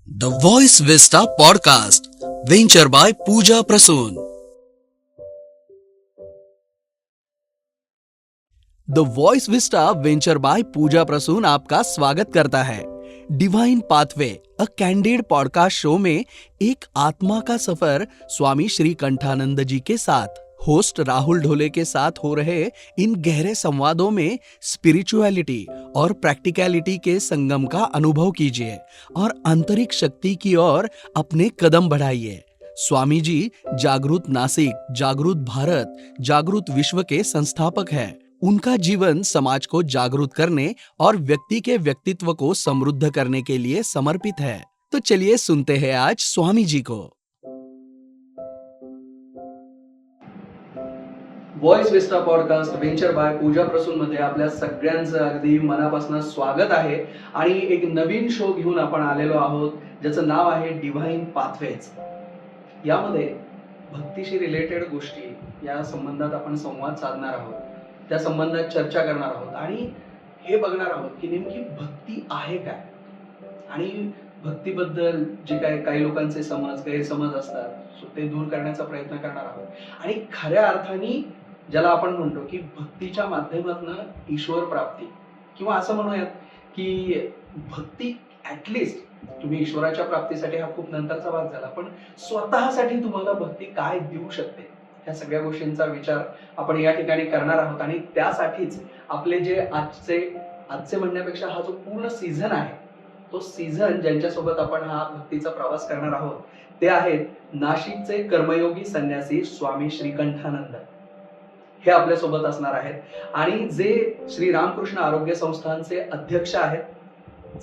The Voice Vista Podcast, venture by Pooja Prasoon. The voice vista venture by Pooja Prasoon आपका स्वागत करता है। Divine pathway a candid podcast show में एक आत्मा का सफर स्वामी श्री कंठानंद जी के साथ होस्ट राहुल ढोले के साथ हो रहे इन गहरे संवादों में स्पिरिचुअलिटी और प्रैक्टिकलिटी के संगम का अनुभव कीजिए और आंतरिक शक्ति की ओर अपने कदम बढ़ाइए। स्वामी जी जागृत नासिक, जागृत भारत, जागृत विश्व के संस्थापक हैं। उनका जीवन समाज को जागरूक करने और व्यक्ति के व्यक्तित्व को समृद्ध करने के लिए समर्पित है। तो चलिए सुनते हैं आज स्वामी जी को। Voice vista podcast venture by Pooja Prasoon मध्ये आपल्या सगळ्यांचं अगदी मनापासून स्वागत आहे आणि एक नवीन शो घेऊन आपण आलेलो आहोत ज्याचं नाव आहे डिव्हाइन पाथवेज। यामध्ये भक्तीशी रिलेटेड गोष्टी या संबंधात आपण संवाद साधणार आहोत, त्या संबंधात चर्चा करणार आहोत आणि हे बघणार आहोत की नेमकी भक्ती आहे काय आणि भक्तीबद्दल जे काही लोकांचे गैरसमज असतात ते दूर करण्याचा प्रयत्न करणार आहोत आणि खऱ्या अर्थाने ज्याला आपण म्हणतो की भक्तीच्या माध्यमातून ईश्वर प्राप्ती किंवा असं म्हणूयात की भक्ती ऍटलिस्ट तुम्ही ईश्वराच्या प्राप्तीसाठी हा खूप नंतरचा भाग झाला, पण स्वतःसाठी तुम्हाला भक्ती काय देऊ शकते ह्या सगळ्या गोष्टींचा विचार आपण या ठिकाणी करणार आहोत आणि त्यासाठीच आपले जे आजचे म्हणण्यापेक्षा हा जो पूर्ण सीझन आहे तो सीझन ज्यांच्यासोबत आपण हा भक्तीचा प्रवास करणार आहोत ते आहेत नाशिकचे कर्मयोगी संन्यासी स्वामी श्रीकंठानंद। हे आपल्या सोबत असणार आहेत आणि जे श्री रामकृष्ण आरोग्य संस्थानचे अध्यक्ष आहेत,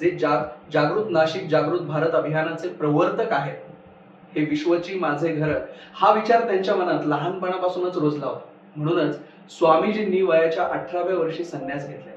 जे जागृत नाशिक जागृत भारत अभियानाचे प्रवर्तक आहेत। हे विश्वची माझे घर हा विचार त्यांच्या मनात लहानपणापासूनच रुजला होता, म्हणूनच स्वामीजींनी वयाच्या 18व्या वर्षी संन्यास घेतलेला।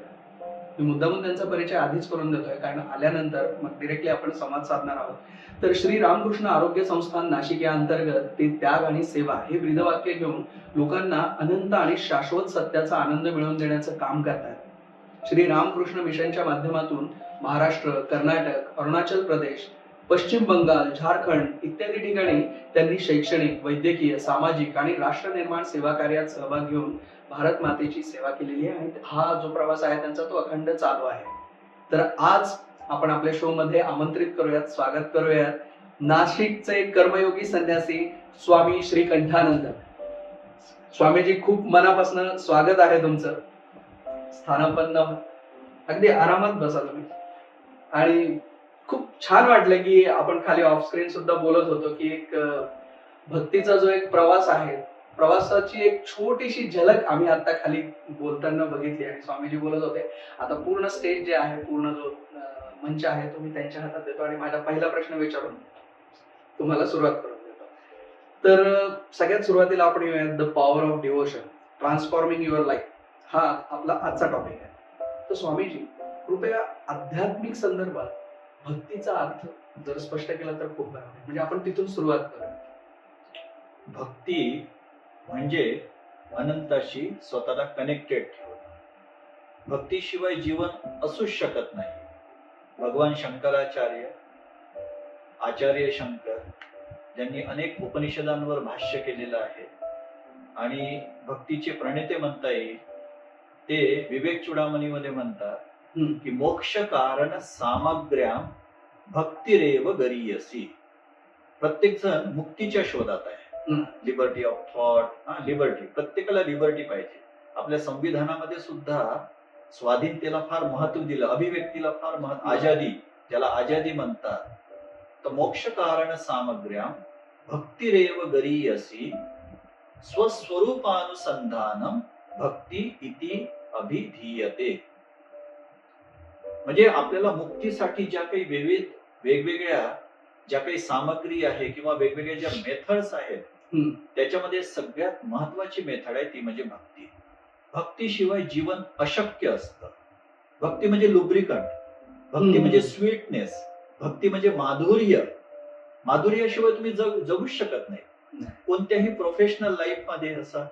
मी मुद्दामून त्यांचा परिचय आधीच करून देतोय कारण आल्यानंतर मग डिरेक्टली आपण संवाद साधणार आहोत। तर श्री रामकृष्ण आरोग्य संस्थान नाशिक या अंतर्गत ते त्याग आणि सेवा हे ब्रीदवाक्य घेऊन लोकांना अनंत आणि शाश्वत सत्याचा आनंद मिळवून देण्याचं काम करतात। श्री रामकृष्ण मिशनच्या माध्यमातून महाराष्ट्र, कर्नाटक, अरुणाचल प्रदेश, पश्चिम बंगाल, झारखंड इत्यादी ठिकाणी त्यांनी शैक्षणिक, वैद्यकीय, सामाजिक आणि राष्ट्र निर्माण सेवा कार्यात सहभाग घेऊन भारत मातेची सेवा केलेली आहे आणि हा जो प्रवास आहे त्यांचा तो अखंड चालू आहे। तर आज आपण आपल्या शो मध्ये आमंत्रित करूयात, स्वागत करूयात नाशिकचे कर्मयोगी संन्यासी स्वामी श्रीकंठानंद। स्वामीजी खूप मनापासून स्वागत आहे तुमचं। स्थानापन्न अगदी आरामात बसा तुम्ही आणि खूप छान वाटलं की आपण खाली ऑफ स्क्रीन सुद्धा बोलत होतो की एक भक्तीचा जो एक प्रवास आहे, प्रवासाची एक छोटीशी झलक आम्ही आता खाली बोलताना बघितली आणि स्वामीजी बोलत होते। आता पूर्ण स्टेज जे आहे, पूर्ण जो मंच आहे तो मी त्यांच्या हातात देतो आणि माझा पहिला प्रश्न विचारून तुम्हाला सुरुवात करून देतो। तर सगळ्यात सुरुवातीला आपण येऊयात the power of devotion transforming your life, हा आपला आजचा टॉपिक आहे। तर स्वामीजी कृपया आध्यात्मिक संदर्भात भक्तीचा अर्थ जर स्पष्ट केला तर खूप बरं होईल, म्हणजे आपण तिथून सुरुवात करूया। भक्ती म्हणजे अनंताशी स्वतःला कनेक्टेड ठेवणं। भक्तीशिवाय जीवन असूच शकत नाही। भगवान शंकराचार्य, आचार्य शंकर ज्यांनी अनेक उपनिषदांवर भाष्य केलेलं आहे आणि भक्तीचे प्रणेते म्हणता येईल ते विवेक चूडामणीमध्ये म्हणतात की मोक्ष कारण सामग्र्याम भक्तिरेव गरीयसी। प्रत्येक जण मुक्तीच्या शोधात आहे, लिबर्टी ऑफ थॉट, लिबर्टी, प्रत्येकाला लिबर्टी पाहिजे। आपल्या संविधानामध्ये सुद्धा स्वाधीनतेला फार महत्व दिलं, अभिव्यक्तीला फार महत्व, आजादी ज्याला आजादी म्हणतात। तर मोक्ष कारण सामग्र्याम भक्तिरेव गरीयसी स्वस्वरूपानुसंधानम भक्ती इति अभिधीयते। म्हणजे आपल्याला मुक्तीसाठी ज्या काही वेगवेगळ्या ज्या काही सामग्री आहे किंवा वेगवेगळ्या ज्या मेथड्स आहेत त्याच्यामध्ये सगळ्यात महत्वाची मेथड आहे ती म्हणजे भक्ती। भक्तीशिवाय जीवन अशक्य असतं। भक्ती म्हणजे लुब्रिकंट, भक्ती म्हणजे स्वीटनेस, भक्ती म्हणजे माधुर्य। माधुर्याशिवाय तुम्ही जगूच शकत नाही कोणत्याही प्रोफेशनल लाईफ मध्ये। असं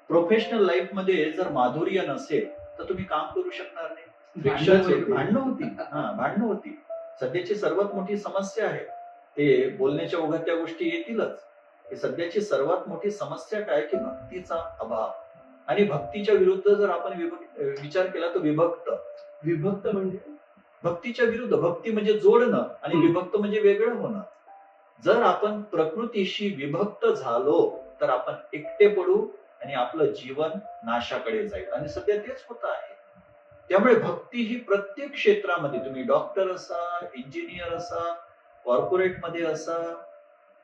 प्रोफेशनल लाईफ मध्ये जर माधुर्य नसेल तर तुम्ही काम करू शकणार नाही। भांडणं होती, भांडणं होती। सध्याची सर्वात मोठी समस्या आहे, ते बोलण्याच्या ओघात त्या गोष्टी येतीलच, की सध्याची सर्वात मोठी समस्या काय, की भक्तीचा अभाव. आणि भक्तीच्या विरुद्ध जर आपण विचार केला तर विभक्त. विभक्त म्हणजे भक्तीच्या विरुद्ध, भक्ती म्हणजे जोडणं आणि हम्म. विभक्त म्हणजे वेगळं होणं. जर आपण प्रकृतीशी विभक्त झालो तर आपण एकटे पडू आणि आपलं जीवन नाशाकडे जाईल, आणि सध्या तेच होत आहे. त्यामुळे भक्ती ही प्रत्येक क्षेत्रामध्ये, तुम्ही डॉक्टर असा, इंजिनियर असा, कॉर्पोरेटमध्ये असा,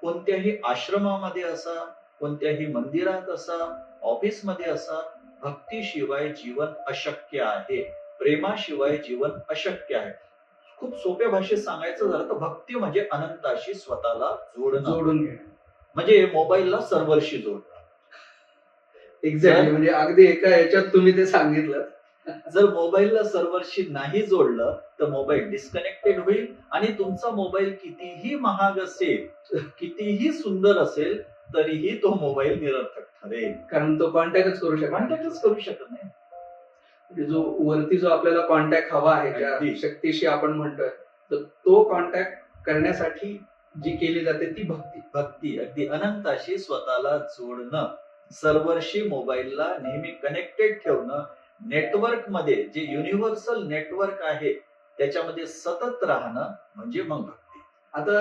कोणत्याही आश्रमामध्ये असा, कोणत्याही मंदिरात असा, ऑफिसमध्ये असा, भक्तीशिवाय जीवन अशक्य आहे. प्रेमाशिवाय जीवन अशक्य आहे. खूप सोप्या भाषेत सांगायचं झालं तर भक्ती म्हणजे अनंताशी स्वतःला जोडणं, जोडून घेणं. म्हणजे मोबाईलला सर्व्हरशी जोडणं. एक्झॅक्टली, जर- म्हणजे अगदी एका याच्यात तुम्ही ते सांगितलं. जर मोबाईलला सर्व्हरशी नाही जोडलं तर मोबाईल डिस्कनेक्टेड होईल, आणि तुमचा मोबाईल कितीही महाग असेल, कितीही सुंदर असेल, तरीही तो मोबाईल निरर्थक ठरेल. कारण तो कॉन्टॅक्टच करू शकतो. कॉन्टॅक्टच करू शकत नाही. म्हणजे जो वरती जो आपल्याला कॉन्टॅक्ट हवा आहे, ज्या अगदी. शक्तीशी आपण म्हणतोय, तर तो कॉन्टॅक्ट करण्यासाठी जी केली जाते ती भक्ती. भक्ती अगदी अनंताशी स्वतःला जोडणं, सर्व्हरशी मोबाईलला नेहमी कनेक्टेड ठेवणं, नेटवर्क मध्ये जे युनिव्हर्सल नेटवर्क आहे त्याच्यामध्ये सतत राहणं, म्हणजे मग भक्ती. आता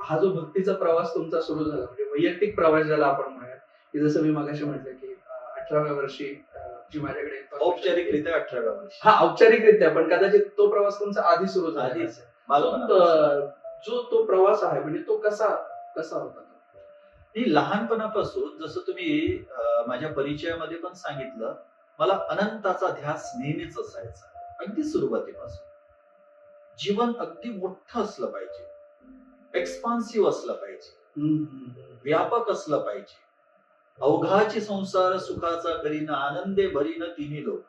हा जो भक्तीचा प्रवास तुमचा सुरू झाला, म्हणजे वैयक्तिक प्रवास ज्याला आपण म्हणूयात, की जसं मी मगाशी म्हटलं की 18व्या वर्षी जी माझ्याकडे औपचारिकरित्या 18व्या वर्षी. हा औपचारिकरित्या, पण कदाचित तो प्रवास तुमचा आधी सुरू झाला आधीच. असेल. बालपणापासून. जो तो प्रवास आहे, म्हणजे तो कसा होता? मी लहानपणापासून, जसं तुम्ही माझ्या परिचयामध्ये पण सांगितलं, मला अनंताचा ध्यास नेहमीच असायचा. अगदी सुरुवातीपासून जीवन अगदी मोठं असलं पाहिजे, एक्सपान्सिव्ह असलं पाहिजे, व्यापक असलं पाहिजे. अवघाची संसार सुखाचा करीन, आनंदे भरीन तिन्ही लोक.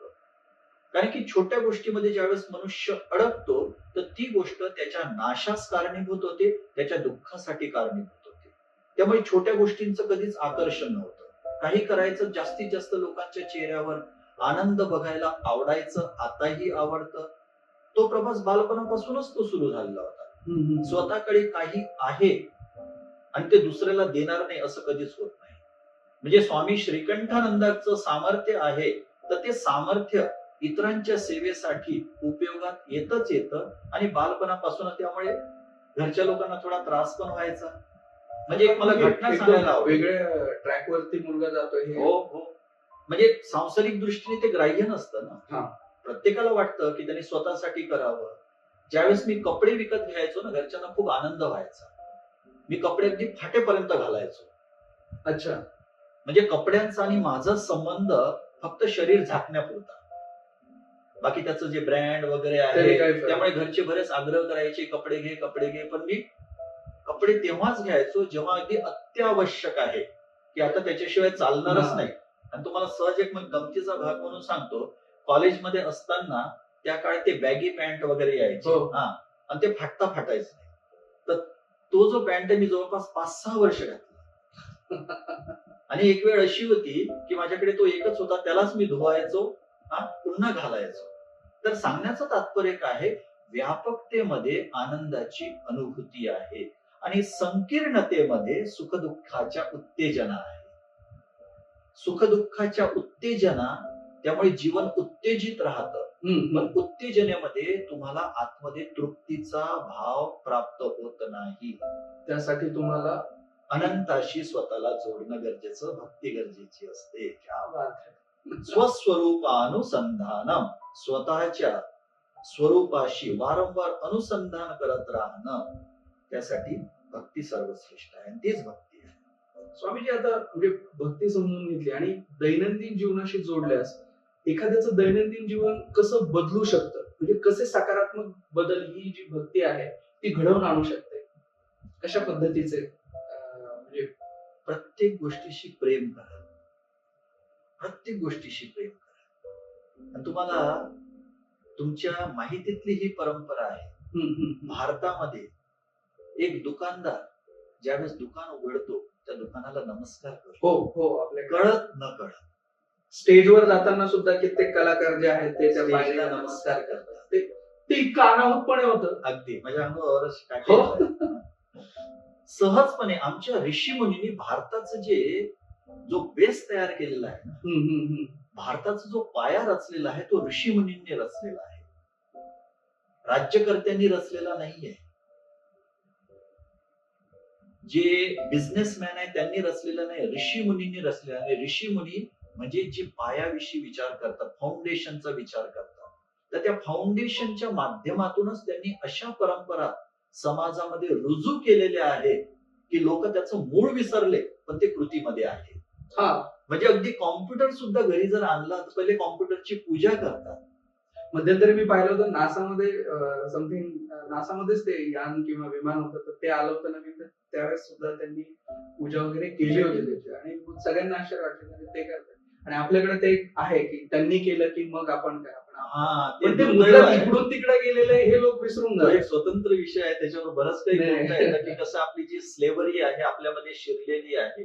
कारण की छोट्या गोष्टीमध्ये ज्यावेळेस मनुष्य अडकतो तर ती गोष्ट त्याच्या नाशास कारणीभूत होते, त्याच्या दुःखासाठी कारणीभूत होते. त्यामुळे छोट्या गोष्टींचं कधीच आकर्षण नव्हतं. काही करायचं, जास्तीत जास्त लोकांच्या चेहऱ्यावर आनंद बघायला आवडायचं, आताही आवडतं. तो प्रवास बालपणापासूनच तो सुरू झालेला होता. स्वतःकडे काही आहे आणि ते दुसऱ्याला देणार नाही असं कधीच होत नाही. म्हणजे स्वामी श्रीकंठानंदाचं सामर्थ्य आहे, तर ते सामर्थ्य इतरांच्या सेवेसाठी उपयोगात येतच येतं. आणि बालपणापासून त्यामुळे घरच्या लोकांना थोडा त्रास पण व्हायचा. म्हणजे एक मला घटना सांगायला आवडेल. वेगळ्या ट्रॅक वरती मुलगा जातोय हे. हो. म्हणजे सांसारिक दृष्टीने ते ग्राह्य नसतं हा. ना. प्रत्येकाला वाटतं की त्यांनी स्वतःसाठी करावं. ज्यावेळेस मी कपडे विकत घ्यायचो ना, घरच्यांना खूप आनंद व्हायचा. मी कपडे अगदी फाटेपर्यंत घालायचो. अच्छा. म्हणजे कपड्यांचा आणि माझा संबंध फक्त शरीर झाकण्यापुरता, बाकी त्याचं जे ब्रँड वगैरे तरी काय आहे, फरक? त्यामुळे घरचे बरेच आग्रह करायचे, कपडे घे. पण मी कपडे तेव्हाच घ्यायचो जेव्हा अगदी अत्यावश्यक आहे, की आता त्याच्याशिवाय चालणारच हा. नाही. आणि तुम्हाला सहज एक मग गमतीचा भाग म्हणून सांगतो, कॉलेजमध्ये असताना त्या काळात ते बॅगी पॅन्ट वगैरे यायचे. हो. हा. आणि ते फाटायचं नाही. तर तो जो पॅन्ट मी जवळपास 5-6 वर्ष घातला. आणि एक वेळ अशी होती की माझ्याकडे तो एकच होता, त्यालाच मी धुवायचो, पुन्हा घालायचो. तर सांगण्याचं तात्पर्य काय आहे, व्यापकतेमध्ये आनंदाची अनुभूती आहे आणि संकीर्णतेमध्ये सुखदुःखाच्या उत्तेजना आहे. सुखदुःखाच्या उत्तेजना, त्यामुळे जीवन उत्तेजित राहतं. पण उत्तेजनेमध्ये तुम्हाला आतमध्ये तृप्तीचा भाव प्राप्त होत नाही. त्यासाठी तुम्हाला अनंताशी स्वतःला जोडणं गरजेचं, भक्ती गरजेची असते. क्या बात है. स्वस्वरूपानुसंधानम, स्वतःच्या स्वरूपाशी वारंवार अनुसंधान करत राहणं, त्यासाठी भक्ती सर्वश्रेष्ठ आहे. आणि तीच भक्ती आहे. स्वामीजी, आता म्हणजे भक्ती समजून घेतली आणि दैनंदिन जीवनाशी जोडल्यास एखाद्याचं दैनंदिन जीवन कसं बदलू शकतं, म्हणजे कसे सकारात्मक बदल ही जी भक्ती आहे ती घडवून आणू शकते, कशा पद्धतीचे, म्हणजे प्रत्येक गोष्टीशी प्रेम करा. प्रत्येक गोष्टीशी प्रेम करा. आणि तुम्हाला तुमच्या माहितीतली ही परंपरा आहे. भारतामध्ये एक दुकानदार ज्यावेळेस दुकान उघडतो त्या दुकानाला नमस्कार करतो. हो आपल्या कळत न कळत. स्टेजवर जाताना सुद्धा कित्येक कलाकार जे आहेत ते त्या स्टेजला बाईला नमस्कार करतात. ते इतकं अनाहूतपणे होतं. अगदी माझ्या अंगावर हो. सहजपणे आमच्या ऋषी मुनींनी भारताचं जो बेस तयार केलेला आहे ना, हम्म, हम्म, हम्म. भारताचा जो पाया रचलेला आहे तो ऋषी मुनींनी रचलेला आहे, राज्यकर्त्यांनी रचलेला नाहीये. जे बिझनेसमॅन आहे त्यांनी रचलेला नाही, ऋषी मुनींनी रचलेला आहे. ऋषी मुनी म्हणजे जे पायाविषयी विचार करतात, फाउंडेशनचा विचार करतात, तर त्या फाउंडेशनच्या माध्यमातूनच त्यांनी अशा परंपरा समाजामध्ये रुजू केलेल्या आहेत की लोक त्याचं मूळ विसरले पण ते कृतीमध्ये आहे. हा, म्हणजे अगदी कॉम्प्युटर सुद्धा घरी जर आणला तर पहिले कॉम्प्युटरची पूजा करतात. मध्यंतरी मी पाहिलं होतं नासामध्ये समथिंग, नासामध्येच ते यान किंवा विमान होतं, तर ते आलं होतं नवीन, तर त्यावेळेस सुद्धा त्यांनी पूजा वगैरे केली होती त्याची, आणि मग सगळ्यांना आश्चर्य वाटलं की ते करतात. आणि आपल्याकडे ते एक आहे की त्यांनी केलं की मग आपण करा. पण ते दुर्दैव मुद्दा आहे. इकडून तिकडे गेलेलं आहे हे लोक विसरून तो एक जातात. स्वतंत्र विषय आहे, त्याच्यावर बरंच काही नाही. बोलता येतं की कसं आपली जी स्लेव्हरी आहे आपल्यामध्ये शिरलेली आहे.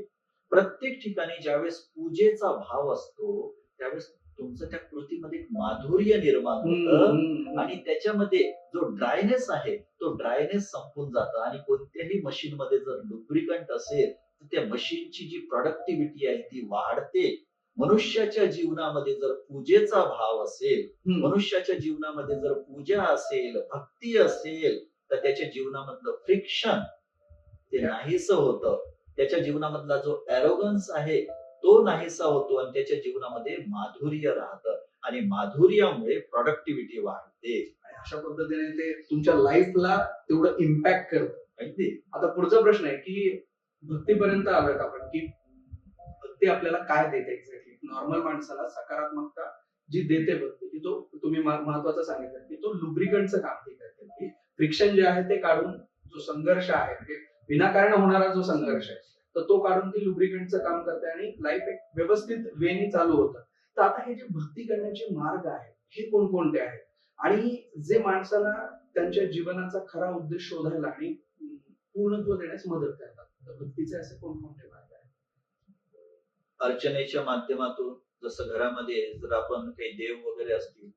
प्रत्येक ठिकाणी ज्यावेळेस पूजेचा भाव असतो त्यावेळेस तुमचं त्या कृतीमध्ये एक माधुर्य निर्माण होतं हम्म. आणि त्याच्यामध्ये जो ड्रायनेस आहे तो ड्रायनेस संपून जातं. आणि कोणत्याही मशीन मध्ये जर लुब्रिकंट असेल तर त्या मशीनची जी प्रोडक्टिव्हिटी आहे ती वाढते. मनुष्याच्या जीवनामध्ये जर पूजेचा भाव असेल, हम्म. मनुष्याच्या जीवनामध्ये जर पूजा असेल, भक्ती असेल, तर त्याच्या जीवनामधलं फ्रिक्शन ते नाहीसं होतं. त्याच्या जीवनामधला जो एरोगन्स आहे तो नाहीसा होतो आणि त्याच्या जीवनामध्ये माधुर्य राहतं आणि माधुर्यामुळे प्रोडक्टिव्हिटी वाढते. आणि अशा पद्धतीने ते तुमच्या लाईफला तेवढं इम्पॅक्ट करतं. अगदी. आता पुढचा प्रश्न आहे की भक्तीपर्यंत आलोय आपण, की भक्ती आपल्याला काय देते एक्झॅक्टली. नॉर्मल माणसाला सकारात्मकता जी देते भक्ती, की तो तुम्ही महत्वाचं सांगितलं की तो लुब्रिकंटचं काम ती करते, की फ्रिक्शन जे आहे ते काढून जो संघर्ष आहे, म्हणजे विनाकारण होणारा जो संघर्ष आहे तर तो काढून ती लुब्रिकंटचं काम करते आणि लाईफ एक व्यवस्थित वेनी चालू होतं. तर आता हे जे भक्ती करण्याचे मार्ग आहेत हे कोणकोणते आहेत, आणि जे माणसाला त्यांच्या जीवनाचा खरा उद्देश शोधायला आणि पूर्णत्व देण्यास मदत करतात, तर भक्तीचे असे कोणकोणते मार्ग आहेत? अर्चनेच्या माध्यमातून, जसं घरामध्ये जर आपण काही देव वगैरे असतील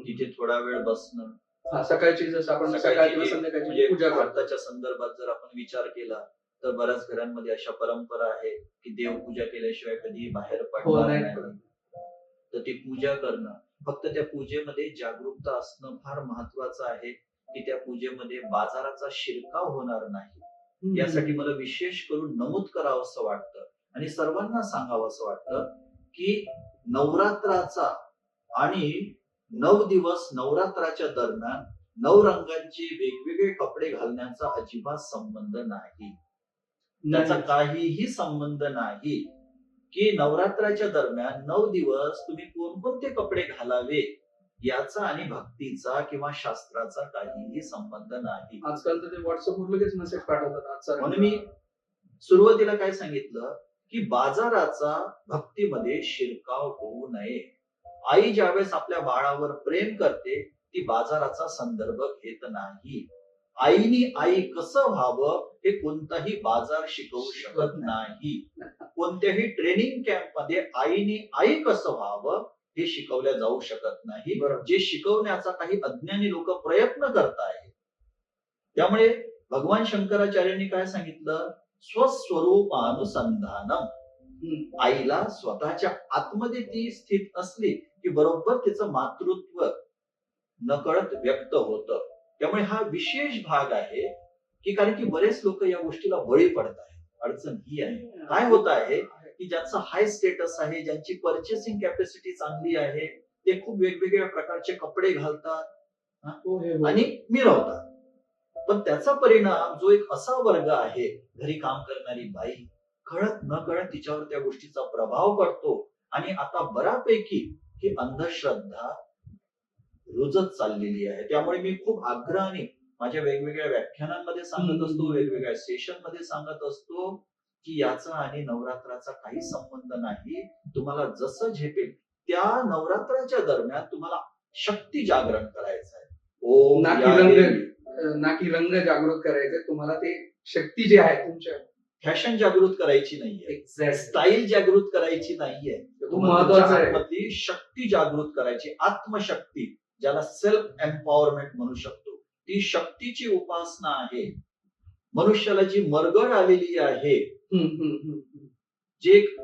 तिथे थोडा वेळ बसणं. हा, सकाळची जसं आपण सकाळची सकाळची किंवा जी- संध्याकाळची म्हणजे पूजा करतो. भारताच्या संदर्भात जर आपण विचार केला तर बऱ्याच घरांमध्ये अशा परंपरा आहे की देवपूजा केल्याशिवाय कधीही बाहेर हो, पडणार नाही नाही. पडत. तर ती पूजा करणं, फक्त त्या पूजेमध्ये जागरूकता असणं फार महत्वाचं आहे की त्या पूजेमध्ये बाजाराचा शिरकाव होणार नाही. यासाठी मला विशेष करून नमूद करावं असं वाटतं आणि सर्वांना सांगावं असं वाटतं की नवरात्राचा आणि 9 दिवस नवरात्राच्या दरम्यान 9 रंगांचे वेगवेगळे कपडे घालण्याचा अजिबात संबंध नाही. त्याचा काहीही संबंध नाही की नवरात्राच्या दरम्यान 9 दिवस तुम्ही कोणकोणते कपडे घालावे याचा आणि भक्तीचा किंवा शास्त्राचा काहीही संबंध नाही. आजकाल तर ते व्हॉट्सअपवर लगेच मेसेज पाठवतात आजचा म्हणून मी सुरुवातीला काय सांगितलं की बाजाराचा भक्तीमध्ये शिरकाव होऊ नये. आई ज्यावेळेस आपल्या बाळावर प्रेम करते ती बाजाराचा संदर्भ घेत नाही. आईनी आई कसं व्हावं हे कोणताही बाजार शिकवू शकत नाही. कोणत्याही ट्रेनिंग कॅम्प मध्ये आईनी आई कसं व्हावं हे शिकवल्या जाऊ शकत नाही. बरोबर. जे शिकवण्याचा काही अज्ञानी लोक प्रयत्न करतायत. त्यामुळे भगवान शंकराचार्यांनी काय सांगितलं, स्वस्वरूपानुसंधानम. आईला स्वतःच्या आतमध्ये ती स्थित असली की बरोबर तिचं मातृत्व नकळत व्यक्त होतं. त्यामुळे हा विशेष भाग आहे की कारण की बरेच लोक या गोष्टीला बळी पडत आहेत. अडचण ही आहे, काय होत आहे की ज्यांचं हाय स्टेटस आहे, ज्यांची परचेसिंग कॅपॅसिटी चांगली आहे, ते खूप वेगवेगळ्या प्रकारचे कपडे घालतात आणि मिरवतात. पण त्याचा परिणाम जो एक असा वर्ग आहे, घरी काम करणारी बाई, कळत न कळत तिच्यावर त्या गोष्टीचा प्रभाव पडतो आणि आता बऱ्यापैकी ही अंधश्रद्धा रुजत चाललेली आहे. त्यामुळे मी खूप आग्रहाने माझ्या वेगवेगळ्या व्याख्यानांमध्ये सांगत असतो, वेगवेगळ्या सेशन मध्ये सांगत असतो की याचा आणि नवरात्राचा काही संबंध नाही. तुम्हाला जसं झेपेल त्या नवरात्राच्या दरम्यान तुम्हाला शक्ती जागरण करायचं आहे. ओम ना की रंग जागृत करायचे तुम्हाला, ते शक्ती जी आहे तुमच्या फॅशन जागृत करायची नाहीये, एक्झॅक्ट स्टाईल जागृत करायची नाहीये. खूप महत्वाचं आहे. आतमधली शक्ती जागृत करायची, आत्मशक्ती. ज्याला सेल्फ एम्पॉवरमेंट म्हणू शकतो, ती शक्तीची उपासना आहे. मनुष्याला जी मरगळ आलेली आहे, जी एक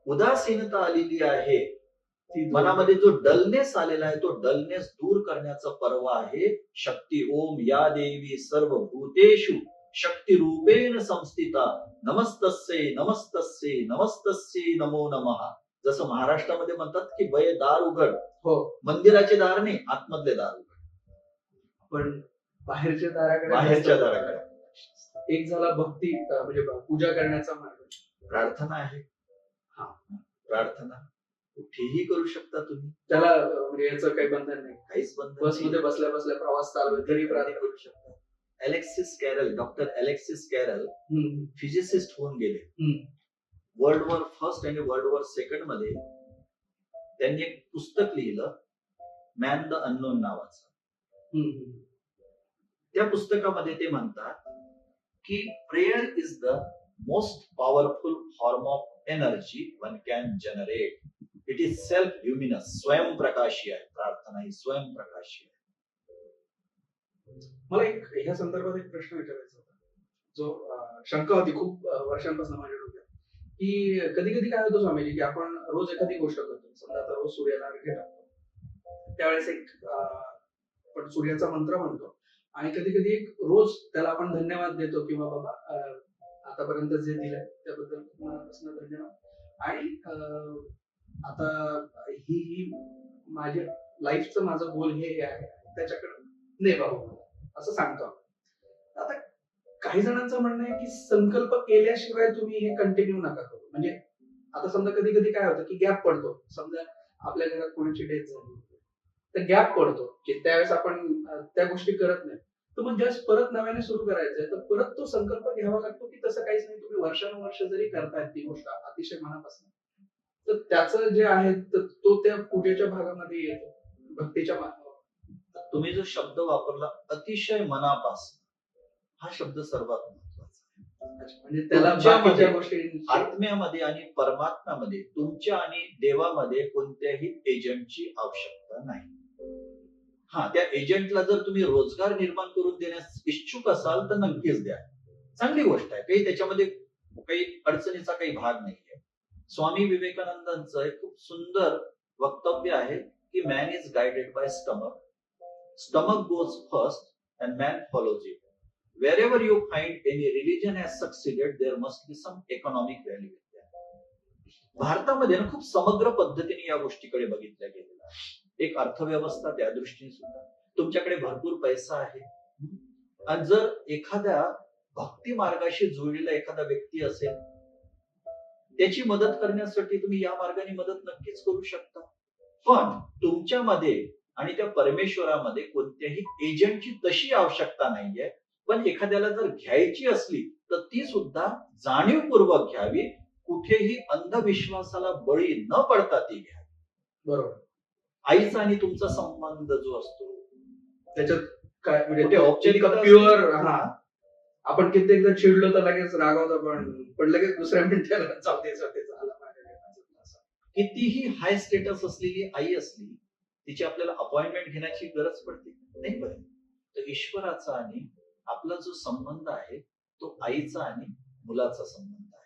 उदासीनता आलेली आहे, ती दूर मनामध्ये जो डलनेस आलेला आहे, तो डलनेस दूर करण्याचा पर्व आहे शक्ती. ओम या देवी सर्व भूतेषु शक्ती रूपेण संस्थिता नमस्तस्ये नमस्तस्ये नमस्तस्ये नमो नमः. जसं महाराष्ट्रामध्ये म्हणतात की बये दार उघड, हो, मंदिराचे दार नाही, आतमधले दार उघड, पण बाहेरच्या दाराकडे बाहेरच्या दाराकडे. एक झाला भक्ती म्हणजे पूजा करण्याचा मार्ग. प्रार्थना आहे. हा. प्रार्थना कुठेही करू शकता तुम्ही, त्याला म्हणजे याचं काही बंधन नाही. काहीच बंधन बसमध्ये बसल्या बसल्या प्रवास चालू आहे तरी प्रार्थना करू शकता. Alexis Carol, doctor Alexis Carol हम्म, फिजिसिस्ट होऊन गेले. हम्म, वर्ल्ड वॉर फर्स्ट आणि वर्ल्ड वॉर सेकंड मध्ये त्यांनी एक पुस्तक लिहिलं, मॅन द अननोन नावाचं. हम्म. त्या पुस्तकामध्ये ते म्हणतात की prayer is the most powerful form of energy one can generate. It is self luminous, स्वयंप्रकाशी आहे. प्रार्थना ही स्वयंप्रकाशी आहे. मला एक ह्या संदर्भात एक प्रश्न विचारायचा होता, जो शंका होती खूप वर्षांपासून माझ्या डोक्यात, की कधी कधी काय होतं स्वामीजी, की आपण रोज एखादी गोष्ट करतो. समजा आता रोज सूर्याला अर्घ्य टाकतो, त्यावेळेस एक आपण सूर्याचा मंत्र म्हणतो, आणि कधी कधी एक रोज त्याला आपण धन्यवाद देतो, किंवा बाबा आतापर्यंत जे दिलंय त्याबद्दल मनापासून धन्यवाद. आणि आता ही माझ्या लाईफचं माझं गोल हे आहे, त्याच्याकडे ने बाबा असं सांगतो. आता काही जणांचं म्हणणं आहे की संकल्प केल्याशिवाय तुम्ही हे कंटिन्यू नका करू. म्हणजे आता समजा कधी कधी काय होतं की गॅप पडतो. समजा आपल्या घरात कोणाची डेथ झाली तर गॅप पडतो, की त्यावेळेस आपण त्या गोष्टी करत नाही. तर मग जस्ट परत नव्याने सुरू करायचंय तर परत तो संकल्प घ्यावा लागतो, की तसं काहीच नाही, तुम्ही वर्षानुवर्ष जरी करतायत ती गोष्ट अतिशय मनापासून, तर त्याचं जे आहे तो त्या पूजेच्या भागामध्ये येतो, भक्तीच्या मार्गावर. तुम्ही जो शब्द वापरला अतिशय मनापासून, हा शब्द सर्वात महत्वाचा आहे. म्हणजे त्याला तुमच्यामध्ये बाकीच्या गोष्टी आत्म्यामध्ये आणि परमात्म्यामध्ये, तुमच्या आणि देवामध्ये कोणत्याही एजंटची आवश्यकता नाही. हा, त्या एजंटला जर तुम्ही रोजगार निर्माण करून देण्यास इच्छुक असाल तर नक्कीच द्या, चांगली गोष्ट आहे. काही त्याच्यामध्ये काही अडचणीचा काही भाग नाहीये. स्वामी विवेकानंदांचं एक खूप सुंदर वक्तव्य आहे की man is guided by stomach. Stomach goes first and man follows it. Wherever you find any religion has succeeded, there must be some economic value in that. भारतामध्ये ना खूप समग्र पद्धतीने या गोष्टीकडे बघितल्या गेलेल्या आहे. एक अर्थव्यवस्था त्या दृष्टीने सुद्धा, तुमच्याकडे भरपूर पैसा आहे, आणि जर एखाद्या भक्ती मार्गाशी जुळलेला एखादा व्यक्ती असेल, त्याची मदत करण्यासाठी तुम्ही या मार्गाने मदत नक्कीच करू शकता. पण तुमच्यामध्ये आणि त्या परमेश्वरामध्ये कोणत्याही एजंटची तशी आवश्यकता नाहीये. पण एखाद्याला जर घ्यायची असली तर ती सुद्धा जाणीवपूर्वक घ्यावी, कुठेही अंधविश्वासाला बळी न पडता ती घ्यावी. बरोबर. आईचा आणि तुमचा संबंध जो असतो त्याच्यात काय म्हणजे कुठे औपचारिकता प्युअर. असते? हा, आपण कित्येकदा चिडलो तर लगेच रागावतो, पण लगेच दुसऱ्या मिनिटाला चालते झालं माझ्या. कितीही हाय स्टेटस असलेली आई असली, तिची आपल्याला अपॉइंटमेंट घेण्याची गरज पडते नाही बरं. तर ईश्वराचा आणि आपला जो संबंध आहे तो आईचा आणि मुलाचा संबंध आहे.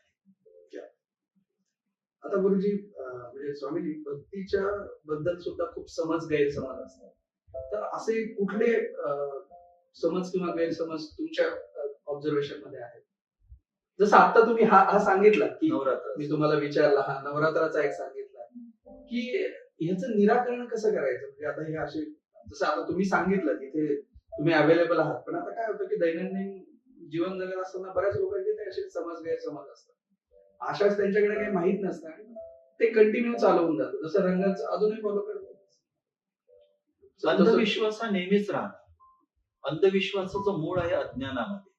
आता गुरुजी म्हणजे स्वामीजी, भक्तीच्या बद्दल सुद्धा खूप गैरसमज असतात. तर असे कुठले समज किंवा गैरसमज तुमच्या ऑब्झर्वेशन मध्ये आहेत? जसं आता तुम्ही हा सांगितला की नवरात्र, मी तुम्हाला विचारला, हा नवरात्राचा एक सांगितला, की ह्याचं निराकरण कसं करायचं. म्हणजे आता हे असे, जसं आता तुम्ही सांगितलं तिथे तुम्ही अवेलेबल आहात, पण आता काय होतं की दैनंदिन जीवन जगत असताना बऱ्याच लोकांचे ते असे गैरसमज असतात. अशाच त्यांच्याकडे काही माहित नसतं आणि ते कंटिन्यू चालू होऊन जातं. जसं रंगाचं अजूनही फॉलो करतात. अंधविश्वास हा नेहमीच राहणार. अंधविश्वासाचं मूळ आहे अज्ञानामध्ये.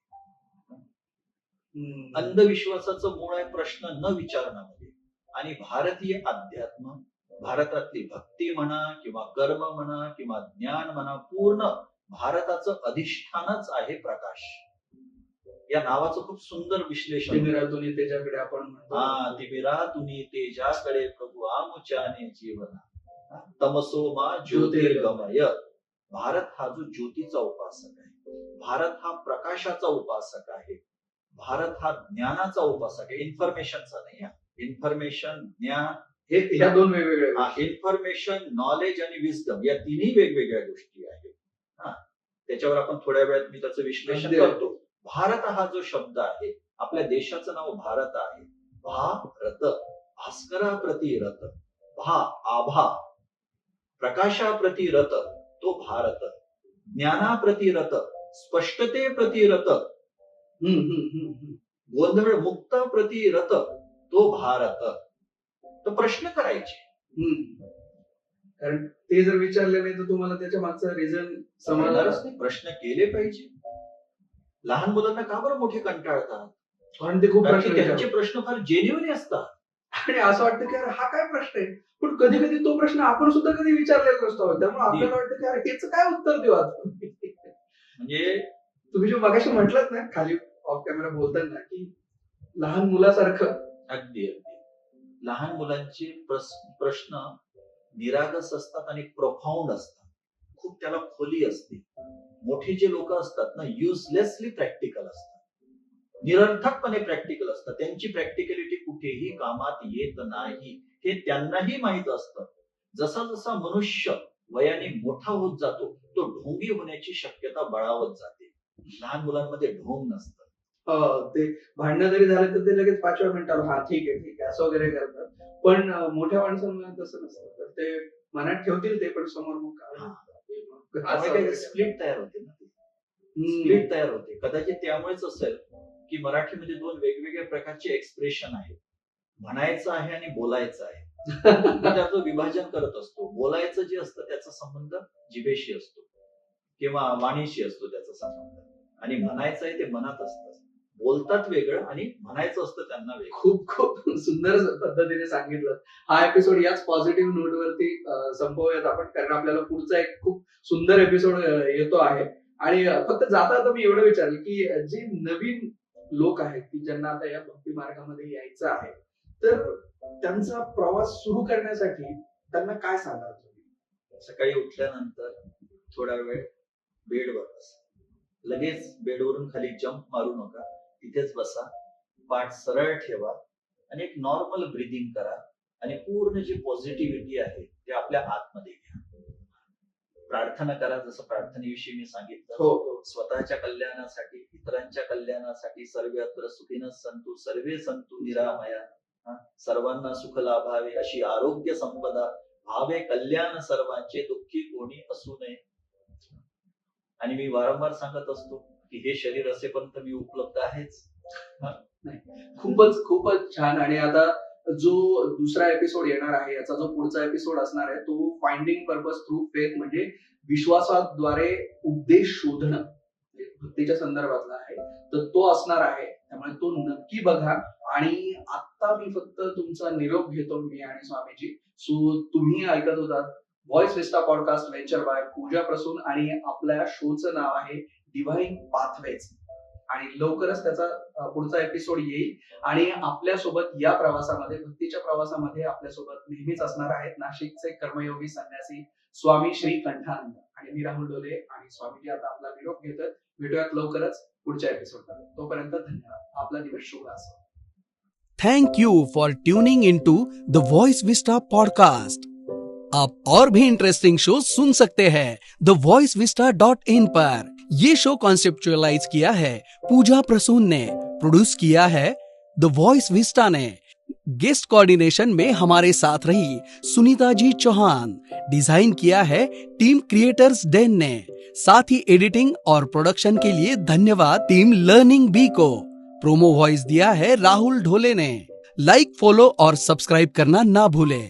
अंधविश्वासाचं मूळ आहे प्रश्न न विचारण्यामध्ये. आणि भारतीय अध्यात्म, भारतातली भक्ती म्हणा किंवा कर्म म्हणा किंवा ज्ञान म्हणा, पूर्ण भारताचं अधिष्ठानच आहे प्रकाश. या नावाचं खूप सुंदर विश्लेषण. तिमिरातून तेजाकडे आपण म्हणतो. तिमिरातून तेजाकडे प्रभू आमुच्याने जीवना, तमसो मा ज्योतिर्गमय. भारत हा जो ज्योतीचा उपासक आहे, भारत हा प्रकाशाचा उपासक आहे, भारत हा ज्ञानाचा उपासक आहे, इन्फॉर्मेशनचा नाही. इन्फॉर्मेशन, ज्ञान, हे ह्या दोन वेगवेगळ्या गोष्टी. इन्फॉर्मेशन, नॉलेज आणि विजडम या तिन्ही वेगवेगळ्या गोष्टी आहेत. त्याच्यावर आपण थोड्या वेळात मी त्याचं विश्लेषण अगदी. करतो. भारत हा जो शब्द आहे, आपल्या देशाचं नाव भारत आहे. भारत, भास्कराप्रती रत, आभा, प्रकाशाप्रती रत तो भारत, ज्ञानाप्रती रत, स्पष्टतेप्रती रत, गोंधळ मुक्त प्रति रत तो भारत. तर प्रश्न करायचे. कारण ते जर विचारले नाही तर तुम्हाला त्याच्या मागचं रिझन समजणारच नाही. प्रश्न केले पाहिजे. लहान मुलांना का बरं मोठे कंटाळतात? कारण ते खूप कारण प्रश्न की त्यांचे प्रश्न फार जेन्युइन असतात. आणि असं वाटतं की अरे हा काय प्रश्न आहे, पण कधी कधी तो प्रश्न आपण सुद्धा कधी विचारलेला नसतो. त्यामुळे आपल्याला वाटतं की अरे ह्याचं काय उत्तर देऊ आज. म्हणजे तुम्ही जे मगाशी म्हटलात ना खाली ऑफ कॅमेरा बोलताना की लहान मुलासारखं, अगदी लहान मुलांचे प्रश्न निरागस असतात आणि प्रोफाऊंड असतात. खूप त्याला खोली असते. मोठे जे लोक असतात ना, युजलेसली प्रॅक्टिकल असतात, निरर्थकपणे प्रॅक्टिकल असतात. त्यांची प्रॅक्टिकलिटी कुठेही कामात येत नाही हे त्यांनाही माहित असतं. जसा जसा मनुष्य वयाने मोठा होत जातो तो ढोंगी होण्याची शक्यता बळावत जाते. लहान मुलांमध्ये ढोंग नसतं. ते भांडणं जरी झाले तर ते लगेच 5व्या मिनिटाला हा ठीक आहे असं वगैरे करतात. पण मोठ्या माणसांना तसं नसतं. तर ते मनात ठेवतील ते, पण समोर स्प्लिट तयार होते ना, स्प्लिट तयार होते. कदाचित त्यामुळेच असेल की मराठीमध्ये दोन वेगवेगळ्या प्रकारचे एक्सप्रेशन आहेत. म्हणायचं आहे आणि बोलायचं आहे. त्याचं विभाजन करत असतो. बोलायचं जे असतं त्याचा संबंध जिभेशी असतो किंवा वाणीशी असतो त्याचा संबंध, आणि म्हणायचं आहे ते मनात असतं. बोलतात वेगळं आणि म्हणायचं असतं त्यांना वेगळं. खूप खूप सुंदर पद्धतीने सांगितलं. हा एपिसोड याच पॉझिटिव्ह नोट वरती संपवूयात आपण, कारण आपल्याला पुढचा एक खूप सुंदर एपिसोड येतो आहे. आणि फक्त जाता जाता मी एवढं विचारलं की जे नवीन लोक आहेत की ज्यांना आता या भक्ती मार्गामध्ये यायचं आहे, तर त्यांचा प्रवास सुरू करण्यासाठी त्यांना काय सांगाल तुम्ही? सकाळी उठल्यानंतर थोडा वेळ बेडवर बसा. लगेच बेडवरून खाली जंप मारू नका. तिथेच बसा, पाठ सरळ ठेवा आणि एक नॉर्मल ब्रीदिंग करा आणि पूर्ण जी पॉझिटिव्हिटी आहे ते आपल्या आतमध्ये घ्या. प्रार्थना करा, जसं प्रार्थनेविषयी मी सांगितलं. स्वतःच्या कल्याणासाठी, इतरांच्या कल्याणासाठी, सर्वत्र सुखीनः सन्तु सर्वे सन्तु निरामया, सर्वांना सुख लाभावे अशी आरोग्य संपदा, भावे कल्याण सर्वांचे, दुःखी कोणी असू नये. आणि मी वारंवार सांगत असतो की हे शरीर असेपर्यंत मी उपलब्ध आहेच. खूपच खूपच छान. आणि आता जो दुसरा एपिसोड येणार आहे, याचा जो पुढचा एपिसोड असणार आहे तो फाइंडिंग पर्पज थ्रू फेथ, म्हणजे विश्वासाद्वारे उपदेश शोधणं, भक्तीच्या संदर्भातला आहे. तर तो असणार आहे, त्यामुळे तो नक्की बघा. आणि आता मी फक्त तुमचा निरोप घेतो, मी आणि स्वामीजी. सो तुम्ही ऐकत होतात व्हॉइस विस्टा podcast venture bye Pooja Prasoon, आणि आपल्या शोचं नाव आहे डिव्हाइन पाथवेज. आणि लवकरच त्याचा पुढचा एपिसोड येईल. आणि आपल्यासोबत या प्रवासामध्ये, भक्तीच्या प्रवासामध्ये आपल्यासोबत नेहमीच असणार आहेत नाशिकचे कर्मयोगी संन्यासी स्वामी श्री कंठानंद. आणि मी राहुल डोले आणि स्वामीजी आता आपला निरोप घेतात. भेटूयात लवकरच पुढच्या एपिसोडमध्ये. तोपर्यंत धन्यवाद. आपला दिवस शुभ असो. Thank you for tuning into the voice vista podcast. आप और भी इंटरेस्टिंग शो सुन सकते हैं thevoicevista.in पर. ये शो कॉन्सेप्चुअलाइज किया है पूजा प्रसून ने, प्रोड्यूस किया है द वॉइस विस्टा ने. गेस्ट कोऑर्डिनेशन में हमारे साथ रही सुनीता जी चौहान. डिजाइन किया है टीम क्रिएटर्स डेन ने. साथ ही एडिटिंग और प्रोडक्शन के लिए धन्यवाद टीम लर्निंग बी को. प्रोमो वॉइस दिया है राहुल ढोले ने. लाइक, फॉलो और सब्सक्राइब करना ना भूले.